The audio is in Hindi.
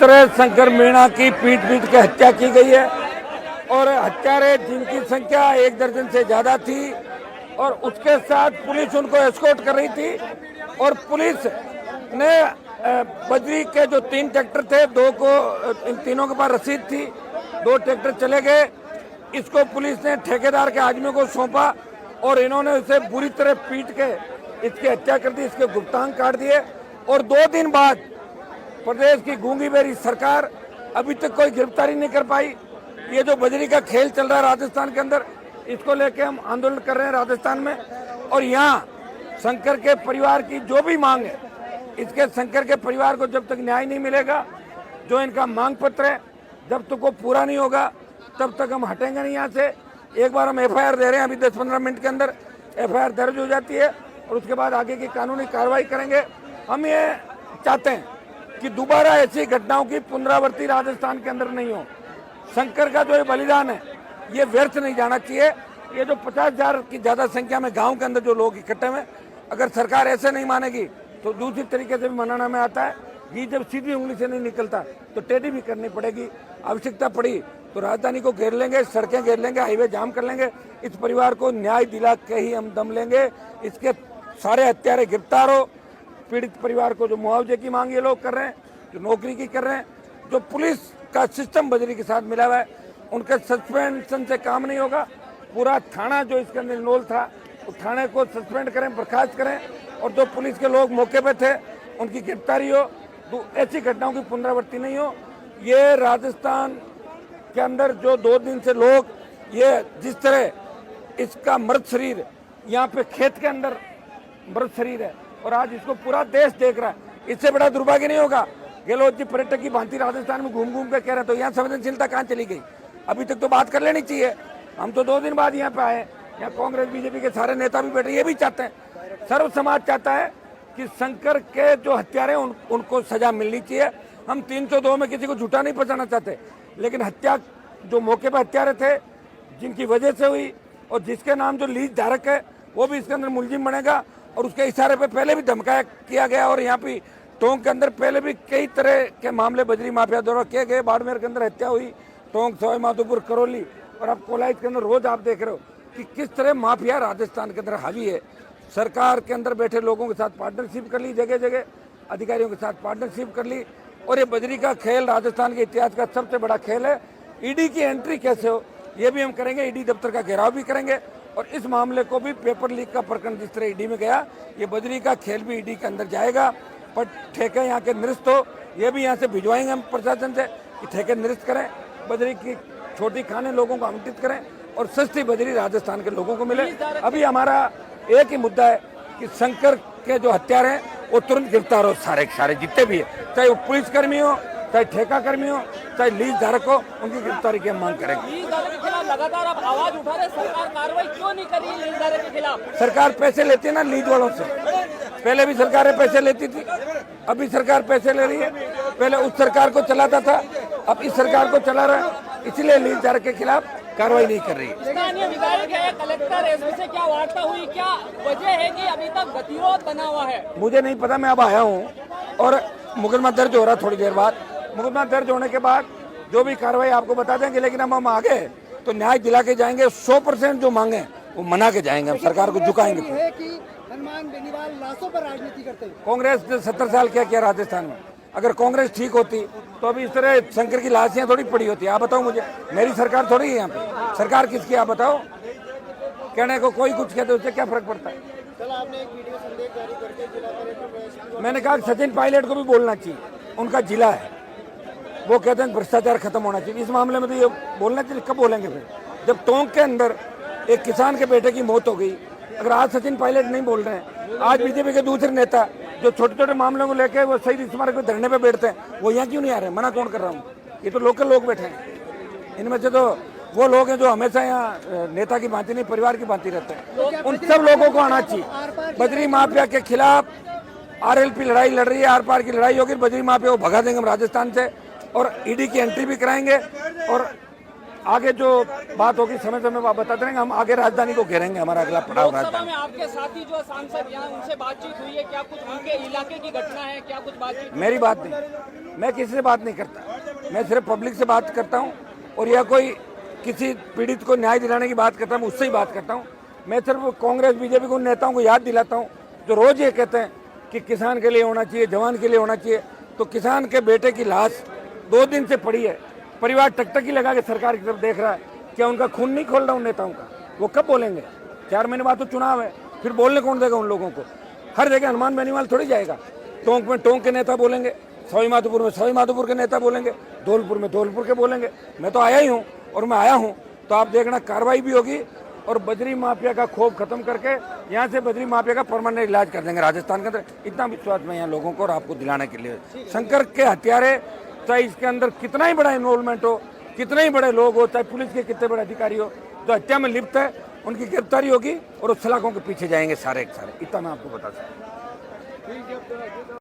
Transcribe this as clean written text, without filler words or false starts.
तरह शंकर मीणा की पीट पीट के हत्या की गई है और हत्यारे जिनकी संख्या 1 दर्जन से ज्यादा थी और उसके साथ पुलिस उनको एस्कॉर्ट कर रही थी और पुलिस ने बजरी के जो 3 ट्रैक्टर थे, 2 को इन तीनों के पास रसीद थी, 2 ट्रैक्टर चले गए। इसको पुलिस ने ठेकेदार के आदमियों को सौंपा और इन्होंने उसे बुरी तरह पीट के इसकी हत्या कर दी, इसके गुप्तांग काट दिए। और 2 दिन बाद प्रदेश की गूंगी बेरी सरकार अभी तक कोई गिरफ्तारी नहीं कर पाई। ये जो बजरी का खेल चल रहा है राजस्थान के अंदर, इसको लेके हम आंदोलन कर रहे हैं राजस्थान में। और यहाँ शंकर के परिवार की जो भी मांग है, इसके शंकर के परिवार को जब तक न्याय नहीं मिलेगा, जो इनका मांग पत्र है जब तक वो पूरा नहीं होगा तब तक हम हटेंगे नहीं यहाँ से। एक बार हम एफआईआर दे रहे हैं, अभी 10-15 मिनट के अंदर एफआईआर दर्ज हो जाती है और उसके बाद आगे की कानूनी कार्रवाई करेंगे। हम ये चाहते हैं कि दोबारा ऐसी घटनाओं की पुनरावृत्ति राजस्थान के अंदर नहीं हो। शंकर का जो ये बलिदान है ये व्यर्थ नहीं जाना चाहिए। ये जो 50,000 की ज्यादा संख्या में गांव के अंदर जो लोग इकट्ठे हुए, अगर सरकार ऐसे नहीं मानेगी तो दूसरी तरीके से भी मनाना में आता है। ये जब सीधी उंगली से नहीं निकलता तो टेढ़ी भी करनी पड़ेगी। आवश्यकता पड़ी तो राजधानी को घेर लेंगे, सड़कें घेर लेंगे, हाईवे जाम कर लेंगे। इस परिवार को न्याय दिला के ही हम दम लेंगे। इसके सारे हत्यारे गिरफ्तार हो। पीड़ित परिवार को जो मुआवजे की मांग ये लोग कर रहे हैं, जो नौकरी की कर रहे हैं, जो पुलिस का सिस्टम बजरी के साथ मिला हुआ है, उनके सस्पेंशन से काम नहीं होगा। पूरा थाना जो इसके अंदर इन्वॉल्व था, उस थाने को सस्पेंड करें, बर्खास्त करें और जो पुलिस के लोग मौके पे थे उनकी गिरफ्तारी हो। तो ऐसी घटनाओं की पुनरावृत्ति नहीं हो। ये राजस्थान के अंदर जो 2 दिन से लोग ये जिस तरह इसका मृत शरीर यहाँ पे खेत के अंदर मृत शरीर है और आज इसको पूरा देश देख रहा है, इससे बड़ा दुर्भाग्य नहीं होगा। गहलोत जी पर्यटक की भांति राजस्थान में घूम घूम के कह रहे तो यहाँ संवेदनशीलता कहाँ चली गई? अभी तक तो बात कर लेनी चाहिए। हम तो 2 दिन बाद यहाँ पे आए। यहाँ कांग्रेस बीजेपी के सारे नेता भी बैठे, ये भी चाहते हैं, सर्व समाज चाहता है कि शंकर के जो हत्यारे उनको सजा मिलनी चाहिए। हम 302 में किसी को झूठा नहीं पहुंचाना चाहते, लेकिन हत्या जो मौके पर हत्यारे थे, जिनकी वजह से हुई और जिसके नाम जो लीज धारक है वो भी इसके अंदर मुलजिम बनेगा। और उसके इशारे पे पहले भी धमकाया किया गया और यहाँ पे टोंक के अंदर पहले भी कई तरह के मामले बजरी माफिया द्वारा किए गए। बाड़मेर के अंदर हत्या हुई, टोंक, सवाई माधोपुर, करौली और अब कोलाइट के अंदर रोज आप देख रहे हो कि किस तरह माफिया राजस्थान के अंदर हावी है। सरकार के अंदर बैठे लोगों के साथ पार्टनरशिप कर ली, जगह जगह अधिकारियों के साथ पार्टनरशिप कर ली। और ये बजरी का खेल राजस्थान के इतिहास का सबसे बड़ा खेल है। ईडी की एंट्री कैसे हो ये भी हम करेंगे, ईडी दफ्तर का घेराव भी करेंगे और इस मामले को भी पेपर लीक का प्रकरण जिस तरह ईडी में गया, ये बजरी का खेल भी ईडी के अंदर जाएगा। पर ठेके यहाँ के निरस्त हो, ये भी यहाँ से भिजवाएंगे हम प्रशासन से कि ठेके निरस्त करें, बजरी की छोटी खाने लोगों को आवंटित करें और सस्ती बजरी राजस्थान के लोगों को मिले। अभी हमारा एक ही मुद्दा है कि शंकर के जो हत्यारे हैं वो तुरंत गिरफ्तार हो, सारे जितने भी है, चाहे वो पुलिसकर्मी हो, चाहे ठेका कर्मी हो, चाहे लीज धारक हो, उनकी गिरफ्तारी की हम मांग करेंगे। लीज धारक के खिलाफ लगातार आप आवाज उठा रहे, सरकार कार्रवाई क्यों नहीं कर रही लीज धारक के खिलाफ? सरकार पैसे लेती है ना लीज वालों से। पहले भी सरकारें पैसे लेती थी, अभी सरकार पैसे ले रही है। पहले उस सरकार को चलाता था, अब इस सरकार को चला रहा है, इसलिए लीज धारक के खिलाफ कार्रवाई नहीं कर रही है। स्थानीय विधायक है, कलेक्टर है, इसमें से क्या वार्ता हुई, क्या वजह है कि अभी तक गतिरोध बना हुआ है? मुझे नहीं पता, मैं अब आया हूँ और मुकदमा दर्ज हो रहा थोड़ी देर बाद। मुकदमा दर्ज होने के बाद जो भी कार्रवाई आपको बता देंगे, लेकिन हम आगे तो न्याय दिला के जाएंगे। 100% जो मांगे वो मना के जाएंगे, हम सरकार को झुकाएंगे। हनुमान बेनीवाल लाशों पर राजनीति करते हैं। कांग्रेस ने 70 साल क्या किया राजस्थान में? अगर कांग्रेस ठीक होती तो अभी इस तरह शंकर की लाशियां थोड़ी पड़ी होती। आप बताओ मुझे, मेरी सरकार थोड़ी है यहाँ पे। सरकार किसकी आप बताओ? कहने को कोई कुछ कहते, उससे क्या फर्क पड़ता है? कल आपने एक वीडियो संदेश जारी करके जिला कलेक्टर, मैंने कहा सचिन पायलट को भी बोलना चाहिए, उनका जिला है, वो कहते हैं भ्रष्टाचार खत्म होना चाहिए। इस मामले में तो ये बोलना चाहिए। कब बोलेंगे फिर? जब टोंक के अंदर एक किसान के बेटे की मौत हो गई। अगर आज सचिन पायलट नहीं बोल रहे हैं, आज बीजेपी के दूसरे नेता जो छोटे छोटे मामलों को लेकर वो शहीद स्मारक पे धरने पे बैठते हैं, वो यहाँ क्यों नहीं आ रहे? मना कौन कर रहा हूँ? ये तो लोकल लोग बैठे हैं। इनमें से तो वो लोग हैं जो हमेशा यहाँ नेता की भांति नहीं, परिवार की भांति रहते हैं। उन सब लोगों को आना चाहिए। बजरी माफिया के खिलाफ आरएलपी लड़ाई लड़ रही है, आर पार की लड़ाई होगी। बजरी माफिया को भगा देंगे हम राजस्थान से और ईडी की एंट्री भी कराएंगे और आगे जो बात होगी समय समय आप बताते रहेंगे। हम आगे राजधानी को घेरेंगे, हमारा अगला पड़ाव लोकसभा राजधानी। में आपके साथी जो सांसद यहाँ उनसे बातचीत हुई है, क्या कुछ उनके इलाके की घटना है, क्या कुछ बातचीत? मेरी बात नहीं, मैं किसी से बात नहीं करता, मैं सिर्फ पब्लिक से बात करता हूँ। और या कोई किसी पीड़ित को न्याय दिलाने की बात करता हूँ, उससे ही बात करता हूँ। मैं सिर्फ कांग्रेस बीजेपी को नेताओं को याद दिलाता हूँ जो रोज ये कहते हैं कि किसान के लिए होना चाहिए, जवान के लिए होना चाहिए। तो किसान के बेटे की लाश 2 दिन से पड़ी है, परिवार टकटकी लगा के सरकार की तरफ देख रहा है। क्या उनका खून नहीं खोल रहा उन नेताओं का? वो कब बोलेंगे? 4 महीने बाद तो चुनाव है, फिर बोलने कौन देगा उन लोगों को? हर जगह हनुमान बेनीवाल थोड़ी जाएगा। टोंक में टोंक के नेता बोलेंगे, सवाई माधोपुर में सवाई माधोपुर के नेता बोलेंगे, धौलपुर में धौलपुर के बोलेंगे। मैं तो आया ही हूँ और मैं आया हूँ तो आप देखना कार्रवाई भी होगी और बजरी माफिया का खौफ खत्म करके यहाँ से बजरी माफिया का परमानेंट इलाज कर देंगे राजस्थान के अंदर। इतना विश्वास मैं यहाँ लोगों को और आपको दिलाने के लिए। शंकर के हत्यारे, चाहे इसके अंदर कितना ही बड़ा इन्वॉल्वमेंट हो, कितने ही बड़े लोग हो, चाहे पुलिस के कितने बड़े अधिकारी हो, जो हत्या में लिप्त है उनकी गिरफ्तारी होगी और उस सलाखों के पीछे जाएंगे सारे के सारे। इतना मैं आपको बता सकता हूँ।